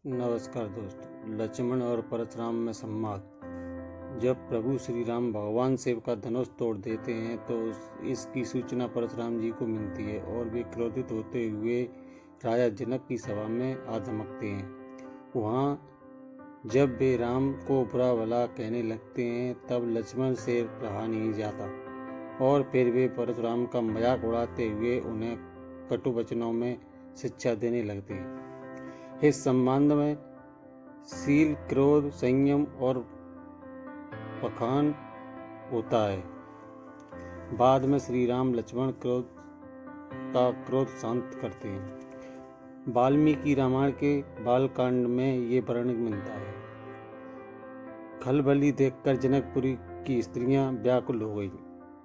नमस्कार दोस्तों। लक्ष्मण और परशुराम में संवाद। जब प्रभु श्री राम भगवान शिव का धनुष तोड़ देते हैं तो इसकी सूचना परशुराम जी को मिलती है और वे क्रोधित होते हुए राजा जनक की सभा में आ धमकते हैं। वहाँ जब वे राम को बुरा भला कहने लगते हैं तब लक्ष्मण से रहा नहीं जाता और फिर वे परशुराम का मजाक उड़ाते हुए उन्हें कटु वचनों में शिक्षा देने लगते हैं। इस संबंध में शील, क्रोध, संयम और पखान होता है। बाद में श्री राम लक्ष्मण का क्रोध शांत करते हैं। वाल्मीकि रामायण के बालकांड में ये वर्णन मिलता है। खलबली देखकर जनकपुरी की स्त्रियां व्याकुल हो गईं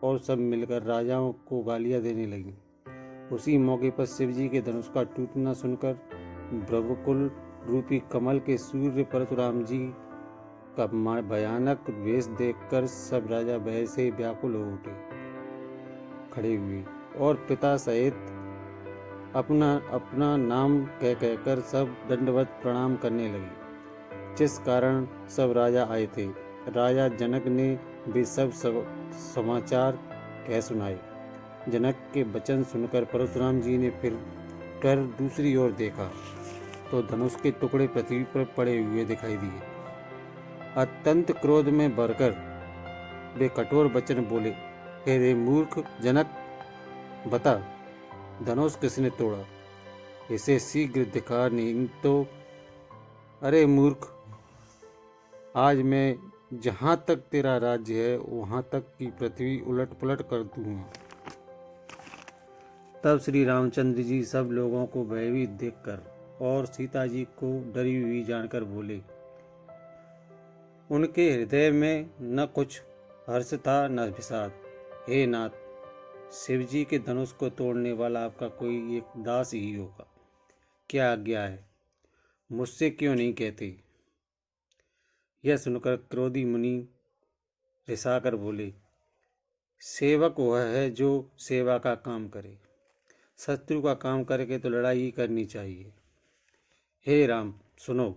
और सब मिलकर राजाओं को गालियां देने लगीं। उसी मौके पर शिवजी के धनुष का टूटना सुनकर ब्रह्मकुल रूपी कमल के सूर्य परशुराम जी का भयानक वेश देखकर सब राजा भय से व्याकुल हो उठे, खड़े हुए और पिता सहित अपना अपना नाम कहकर सब दंडवत प्रणाम करने लगे, जिस कारण सब राजा आए थे। राजा जनक ने वे सब समाचार कह सुनाए। जनक के वचन सुनकर परशुराम जी ने फिर कर दूसरी ओर देखा तो धनुष के टुकड़े पृथ्वी पर पड़े हुए दिखाई दिए। अत्यंत क्रोध में भरकर वे कठोर वचन बोले, हे रे मूर्ख जनक, बता धनुष किसने तोड़ा? इसे शीघ्र दिखा, नहीं तो अरे मूर्ख, आज मैं जहाँ तक तेरा राज्य है वहाँ तक की पृथ्वी उलट पुलट कर दूंगा। तब श्री रामचंद्र जी सब लोगों को भयभीत देखकर और सीता जी को डरी हुई जानकर बोले। उनके हृदय में न कुछ हर्ष था न विषाद। हे नाथ, शिवजी के धनुष को तोड़ने वाला आपका कोई एक दास ही होगा। क्या आज्ञा है, मुझसे क्यों नहीं कहते? यह सुनकर क्रोधी मुनि रिसाकर बोले, सेवक वह है जो सेवा का काम करे, शत्रु का काम करके तो लड़ाई ही करनी चाहिए। हे राम, सुनो,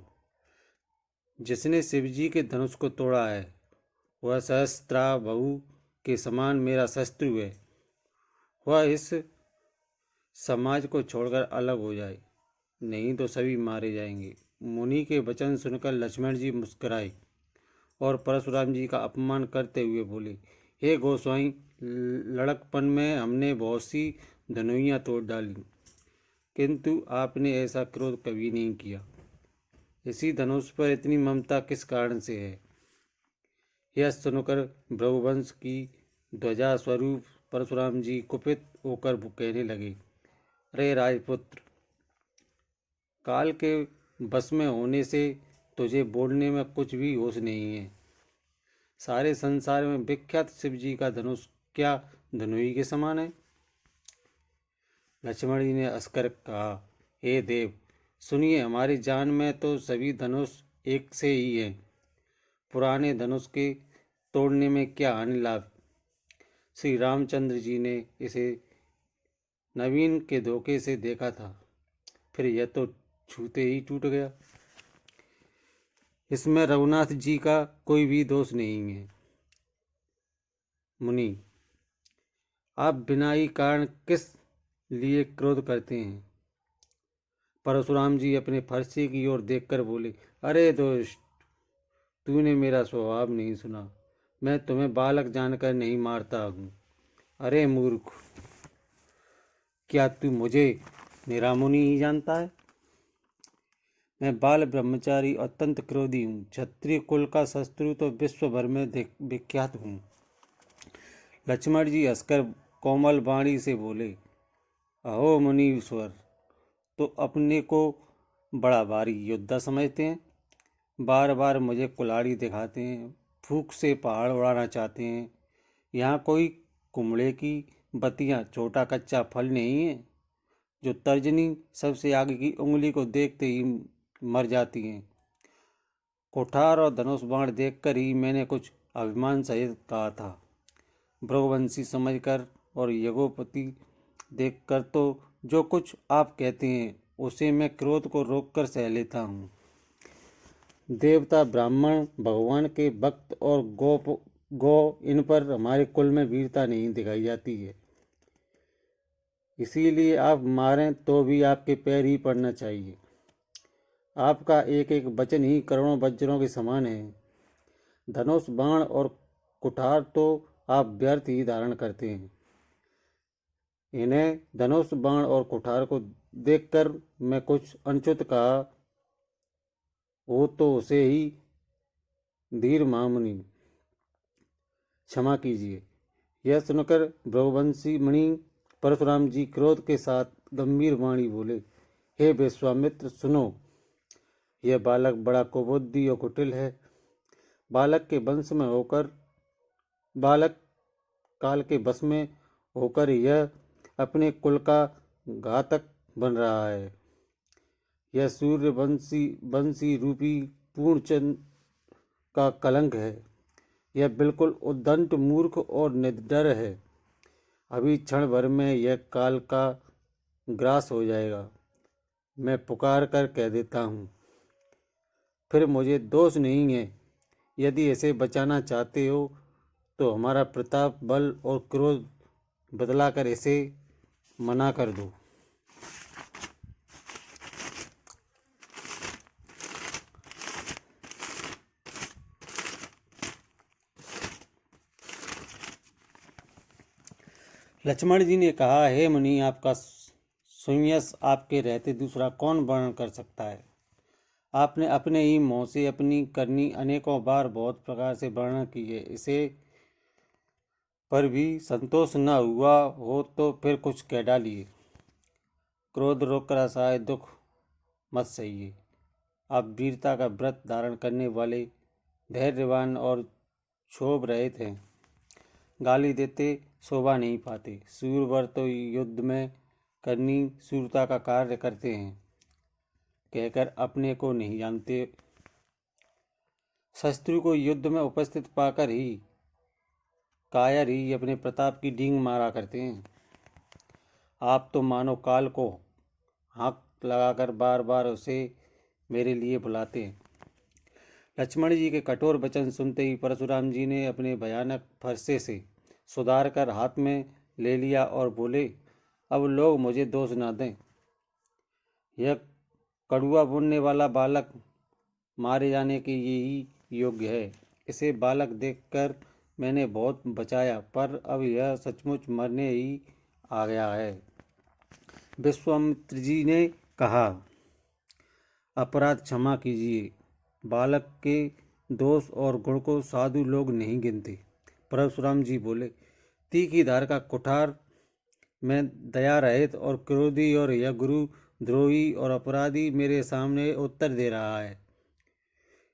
जिसने शिवजी के धनुष को तोड़ा है वह सहस्त्राबहु के समान मेरा शत्रु है। वह इस समाज को छोड़कर अलग हो जाए, नहीं तो सभी मारे जाएंगे। मुनि के वचन सुनकर लक्ष्मण जी मुस्कुराए और परशुराम जी का अपमान करते हुए बोले, हे गोसाई, लड़कपन में हमने बहुत सी धनुइयाँ तोड़ डाली, किंतु आपने ऐसा क्रोध कभी नहीं किया। इसी धनुष पर इतनी ममता किस कारण से है? यह सुनकर भृगुवंश की ध्वजा स्वरूप परशुराम जी कुपित होकर कहने लगे, अरे राजपुत्र, काल के बस में होने से तुझे बोलने में कुछ भी होश नहीं है। सारे संसार में विख्यात शिवजी का धनुष क्या धनुई के समान है? लक्ष्मण जी ने हंसकर कहा, हे देव, सुनिए, हमारी जान में तो सभी धनुष एक से ही हैं। पुराने धनुष के तोड़ने में क्या हानि लाभ? श्री रामचंद्र जी ने इसे नवीन के धोखे से देखा था, फिर यह तो छूते ही टूट गया। इसमें रघुनाथ जी का कोई भी दोष नहीं है। मुनि, आप बिना ही कारण किस लिए क्रोध करते हैं? परशुराम जी अपने फरसे की ओर देखकर बोले, अरे दोस्त, तूने मेरा स्वभाव नहीं सुना। मैं तुम्हें बालक जानकर नहीं मारता हूँ। अरे मूर्ख, क्या तू मुझे निरामुनि ही जानता है? मैं बाल ब्रह्मचारी अत्यंत क्रोधी हूँ। क्षत्रिय कुल का शत्रु तो विश्व भर में विख्यात हूँ। लक्ष्मण जी हंसकर कोमल वाणी से बोले, अहो मुनीश्वर, तो अपने को बड़ा भारी योद्धा समझते हैं। बार बार मुझे कुल्हाड़ी दिखाते हैं, फूंक से पहाड़ उड़ाना चाहते हैं। यहाँ कोई कुमड़े की बत्तियाँ छोटा कच्चा फल नहीं है जो तर्जनी सबसे आगे की उंगली को देखते ही मर जाती हैं। कोठार और धनुष बाण देखकर ही मैंने कुछ अभिमान सहित कहा था। भृगुवंशी समझकर और यज्ञोपति देखकर तो जो कुछ आप कहते हैं उसे मैं क्रोध को रोककर सह लेता हूँ। देवता, ब्राह्मण, भगवान के भक्त और गौ इन पर हमारे कुल में वीरता नहीं दिखाई जाती है। इसीलिए आप मारें तो भी आपके पैर ही पड़ना चाहिए। आपका एक एक वचन ही करोड़ों वज्रों के समान है। धनुष, बाण और कुठार तो आप व्यर्थ ही धारण करते हैं। इन्हें धनुष, बाण और कुठार को देखकर मैं कुछ अनुचित कहा हो तो उसे ही धीर महामुनि क्षमा कीजिए। यह सुनकर भृगुवंशी मुनि परशुराम जी क्रोध के साथ गंभीर वाणी बोले, हे विश्वामित्र, सुनो। यह बालक बड़ा कुबुद्धि और कुटिल है। बालक काल के बस में होकर यह अपने कुल का घातक बन रहा है। यह सूर्य वंशी रूपी पूर्णचंद्र का कलंक है। यह बिल्कुल उद्दंड, मूर्ख और निडर है। अभी क्षण भर में यह काल का ग्रास हो जाएगा। मैं पुकार कर कह देता हूँ, फिर मुझे दोष नहीं है। यदि इसे बचाना चाहते हो तो हमारा प्रताप, बल और क्रोध बदलाकर इसे मना कर दो। लक्ष्मण जी ने कहा, हे मुनि, आपका सुयश आपके रहते दूसरा कौन वर्णन कर सकता है। आपने अपने ही मुँह से अपनी करनी अनेकों बार बहुत प्रकार से वर्णन की है। इसे पर भी संतोष न हुआ हो तो फिर कुछ कह डालिए। क्रोध रोककर असहाय दुख मत सहिए। आप वीरता का व्रत धारण करने वाले, धैर्यवान और क्षोभ रहित हैं। गाली देते शोभा नहीं पाते। सूरवर तो युद्ध में करनी शूरता का कार्य करते हैं कहकर अपने को नहीं जानते। शत्रु को युद्ध में उपस्थित पाकर ही कायर ही अपने प्रताप की डींग मारा करते हैं। आप तो मानो काल को हाथ लगाकर बार बार उसे मेरे लिए बुलाते हैं। लक्ष्मण जी के कठोर वचन सुनते ही परशुराम जी ने अपने भयानक फरसे से सुधार कर हाथ में ले लिया और बोले, अब लोग मुझे दोष न दें। यह कड़ुआ बोलने वाला बालक मारे जाने के यही योग्य है। इसे बालक देखकर मैंने बहुत बचाया, पर अब यह सचमुच मरने ही आ गया है। विश्वामित्र जी ने कहा, अपराध क्षमा कीजिए। बालक के दोष और गुण को साधु लोग नहीं गिनते। परशुराम जी बोले, तीखी धार का कुठार में दया रहित और क्रोधी और यह गुरु द्रोही और अपराधी मेरे सामने उत्तर दे रहा है।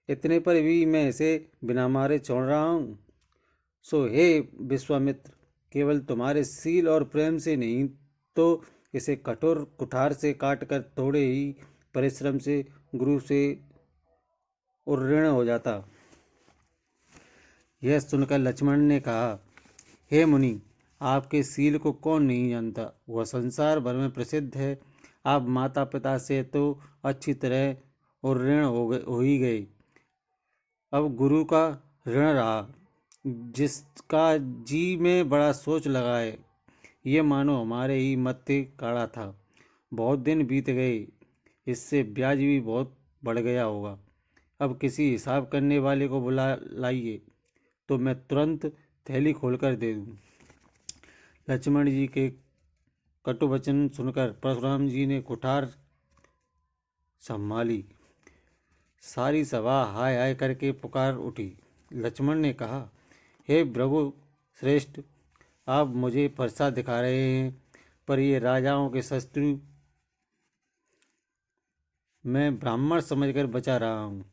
इतने पर भी मैं इसे बिना मारे छोड़ रहा हूँ। सो हे विश्वामित्र, केवल तुम्हारे शील और प्रेम से नहीं तो इसे कठोर कुठार से काटकर थोड़े ही परिश्रम से गुरु से उर्ऋण हो जाता। यह सुनकर लक्ष्मण ने कहा, हे मुनि, आपके शील को कौन नहीं जानता। वह संसार भर में प्रसिद्ध है। आप माता पिता से तो अच्छी तरह उर्ऋण हो ही गए, अब गुरु का ऋण रहा, जिसका जी में बड़ा सोच लगा है। ये मानो हमारे ही मत्थे काढ़ा था। बहुत दिन बीत गए, इससे ब्याज भी बहुत बढ़ गया होगा। अब किसी हिसाब करने वाले को बुला लाइए तो मैं तुरंत थैली खोलकर दे दूँ। लक्ष्मण जी के कटु वचन सुनकर परशुराम जी ने कुठार संभाली। सारी सभा हाय हाय करके पुकार उठी। लक्ष्मण ने कहा, हे भृगु श्रेष्ठ, आप मुझे फरसा दिखा रहे हैं, पर ये राजाओं के शत्रु मैं ब्राह्मण समझकर बचा रहा हूँ।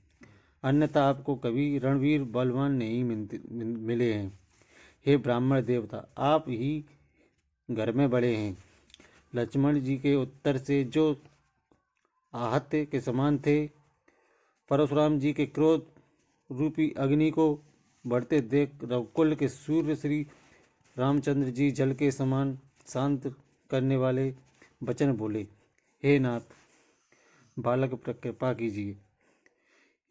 अन्यथा आपको कभी रणवीर बलवान नहीं मिले हैं। हे ब्राह्मण देवता, आप ही घर में बड़े हैं। लक्ष्मण जी के उत्तर से जो आहत के समान थे, परशुराम जी के क्रोध रूपी अग्नि को बढ़ते देख रघुकुल के सूर्य श्री रामचंद्र जी जल के समान शांत करने वाले वचन बोले, हे नाथ, बालक पर कृपा कीजिए।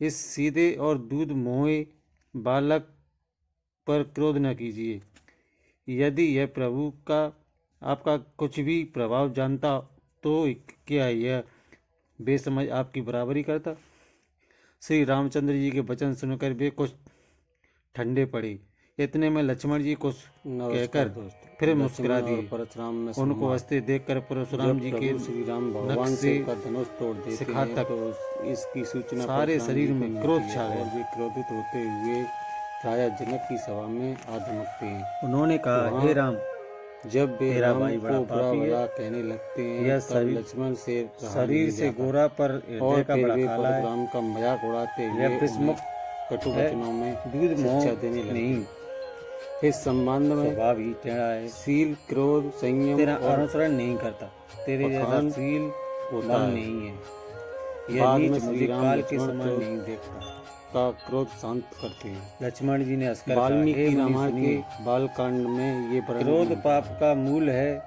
इस सीधे और दूध मोहे बालक पर क्रोध न कीजिए। यदि यह प्रभु का आपका कुछ भी प्रभाव जानता तो क्या यह बेसमझ आपकी बराबरी करता? श्री रामचंद्र जी के वचन सुनकर वे कुछ ठंडे पड़े। इतने में लक्ष्मण जी कुछ कहकर फिर मुस्कुरा दिए। परशुराम में उनको हंसते देखकर परशुराम जी के श्री राम नख भगवान से शिव का धनुष तोड़ देते शिखा हैं तक तो इसकी सूचना सारे परशुराम शरीर जी को में मिलती क्रोध है छा गया। और वे क्रोधित होते हुए राजा जनक की सभा में आ धमकते हैं। उन्होंने कहा, वहाँ हे राम, जब वे तेरा राम भाई बड़ा को बुरा पापी है। भला कहने लगते हैं यह तब लक्ष्मण से रहा शरीर नहीं से जाता गोरा पर और हृदय का फिर बड़ा वे काला है। परशुराम का मजाक उड़ाते हुए यह विषमुख उन्हें कटु है, वचनों में दूध मोह शिक्षा देने लगते नहीं, हैं। इस संबंध में स्वभाव ही टेढ़ा है। शील, क्रोध, संयम तेरा और अनुसरण नहीं करता, तेरे जैसा पखान शील होता मन है। नहीं है। यह बाद नीच में श्री मुझे राम काल के लक्ष्मण समान नहीं देखता। का क्रोध शांत करते हैं। लक्ष्मण जी ने हंसकर कहा, हे वाल्मीकि मुनि रामायण सुनिए, के बालकांड में ये वर्णन क्रोध मिलता पाप है। का मूल है।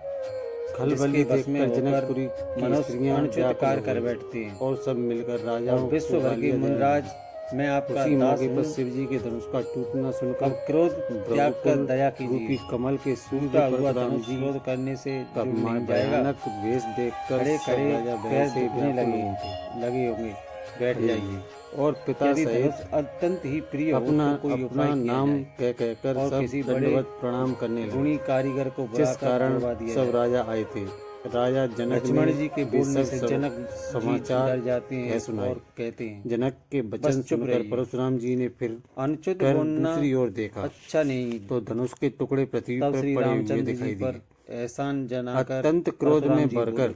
खलबली जिसके बस में देखकर होकर जनकपुरी की मनुष्य स्त्रियां अनुचित व्याकुल कार्य हो कर गईं बैठते हैं और सब मिलकर राजा और विश्व भर के मुनिराज मैं आपका उसी दास मौके पर हूँ। शिव जी के धनुष का टूटना सुनकर अब क्रोध त्याग कर रघुकुल दया रूपी कीजिए। कमल के सूर्य टूटा हुआ परशुराम धनुष जी क्रोध करने से का जुड़ नहीं जाएगा। भयानक वेश देखकर खड़े सब खड़े राजा भय पैर से दुखने व्याकुल उठे लगे होंगे, बैठ जाइए। और पिता यदि सहित धनुष अत्यंत ही प्रिय हो अपना तो कोई अपना उपाय किया नाम जाए कहकर और सब किसी बड़े दंडवत प्रणाम करने लगे, गुणी कारीगर को जिस बुलाकर कारण जुड़वा दिया सब जाए। राजा आए थे। राजा जनक ने लक्ष्मण जी के वे बोलने सब से जनक जी समाचार डर जाते कह हैं सुनाए। और कहते हैं, जनक के बस वचन चुप सुनकर रहिए। परशुराम जी ने फिर अनुचित कर बोलना दूसरी ओर देखा अच्छा नहीं। तो धनुष के टुकड़े पृथ्वी तब पर श्री पड़े हुए रामचंद्र जी दिखाई पर दिए। एहसान जनाकर अत्यंत क्रोध परशुराम में जी भरकर बोले,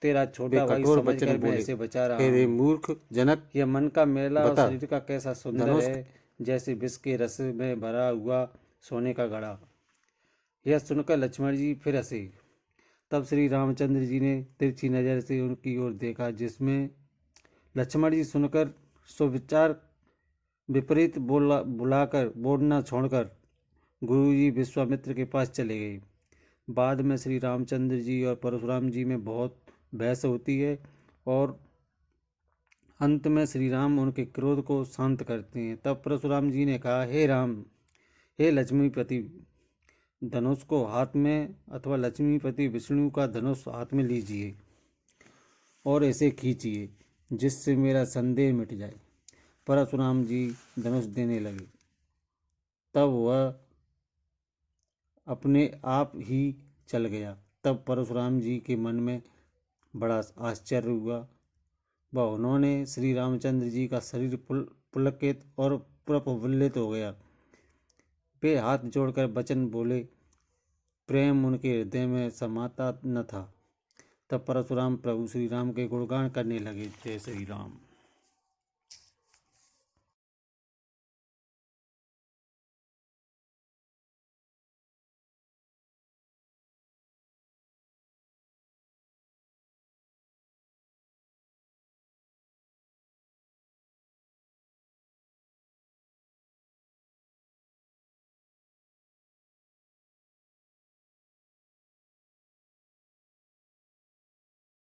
तेरा वे छोटा भाई कठोर समझकर वचन मैं बोले, ऐसे बचा रहा हे रे हूँ। मूर्ख जनक, यह मन का मेला और बता, शरीर का कैसा सुंदर धनुष है, जैसे विष के रस में भरा हुआ सोने का घड़ा। यह सुनकर लक्ष्मण जी फिर हंसे। तब श्री रामचंद्र जी ने तिरछी नजर से उनकी ओर देखा, जिसमें लक्ष्मण जी सुनकर सुविचार विपरीत बुलाकर बोलना छोड़कर गुरुजी विश्वामित्र के पास चले गए। बाद में श्री रामचंद्र जी और परशुराम जी में बहुत बहस होती है और अंत में श्री राम उनके क्रोध को शांत करते हैं। तब परशुराम जी ने कहा, हे राम, हे लक्ष्मीपति, धनुष को हाथ में अथवा लक्ष्मीपति विष्णु का धनुष हाथ में लीजिए और ऐसे खींचिए जिससे मेरा संदेह मिट जाए। परशुराम जी धनुष देने लगे, तब वह अपने आप ही चल गया। तब परशुराम जी के मन में बड़ा आश्चर्य हुआ व उन्होंने श्री रामचंद्र जी का शरीर पुलकित और प्रफुल्लित हो गया। वे हाथ जोड़कर वचन बोले, प्रेम उनके हृदय में समाता न था। तब परशुराम प्रभु श्री राम के गुणगान करने लगे। जय श्री राम।